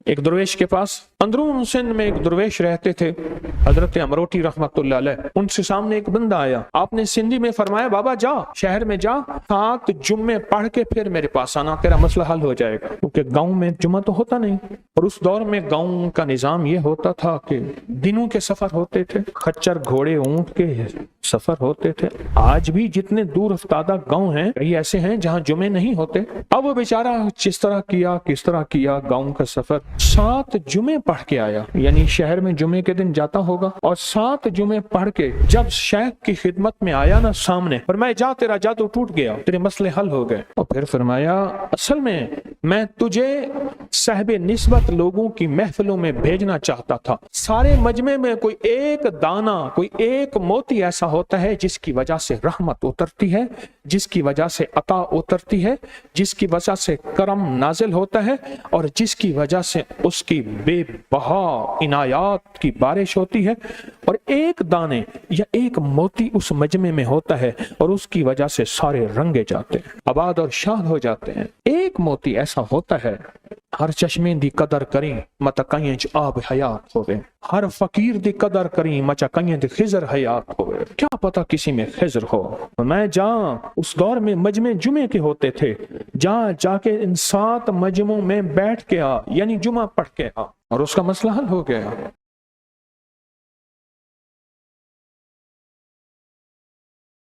ایک درویش کے پاس اندرون سندھ میں ایک درویش رہتے تھے، حضرت امروٹی رحمت اللہ علیہ۔ ان سے سامنے ایک بندہ آیا، آپ نے سندھی میں فرمایا بابا جا شہر میں جا 7 جمعے پڑھ کے پھر میرے پاس آنا، تیرا مسئلہ حل ہو جائے گا۔ کیونکہ گاؤں میں جمعہ تو ہوتا نہیں، اور اس دور میں گاؤں کا نظام یہ ہوتا تھا کہ دنوں کے سفر ہوتے تھے، خچر گھوڑے اونٹ کے سفر ہوتے تھے۔ آج بھی جتنے دور افتادہ گاؤں ہیں کئی ایسے ہیں جہاں جمعے نہیں ہوتے۔ اب وہ بیچارہ کس طرح کیا گاؤں کا سفر، 7 جمعے پڑھ کے آیا، یعنی شہر میں جمعے کے دن جاتا ہوگا، اور 7 جمعے پڑھ کے جب شیخ کی خدمت میں آیا نا سامنے، فرمایا جا تیرا جادو ٹوٹ گیا، تیرے مسئلے حل ہو گئے۔ اور پھر فرمایا اصل میں تجھے صاحب نسبت لوگوں کی محفلوں میں بھیجنا چاہتا تھا۔ سارے مجمع میں کوئی ایک دانہ، کوئی ایک موتی ایسا ہوتا ہے جس کی وجہ سے رحمت اترتی ہے، جس کی وجہ سے عطا اترتی ہے، جس کی وجہ سے کرم نازل ہوتا ہے، اور جس کی وجہ سے اس کی بے بہا عنایات کی بارش ہوتی ہے، اور ایک دانے یا ایک موتی اس مجمع میں ہوتا ہے اور اس کی وجہ سے سارے رنگے جاتے ہیں، آباد اور شاد ہو جاتے ہیں۔ ایک موتی ایسا ہوتا ہے، ہر چشمے دی قدر کریں متا کئیں چ آب حیات ہوئے، ہر فقیر دی قدر کریں مچا کئیں دی خضر حیات ہوئے۔ کیا پتا کسی میں خضر ہو۔ میں جہاں اس دور میں مجمع جمعے کے ہوتے تھے، جہاں جا کے ان 7 مجمعوں میں بیٹھ کے آ، یعنی جمعہ پڑھ کے آ، اور اس کا مسئلہ حل ہو گیا۔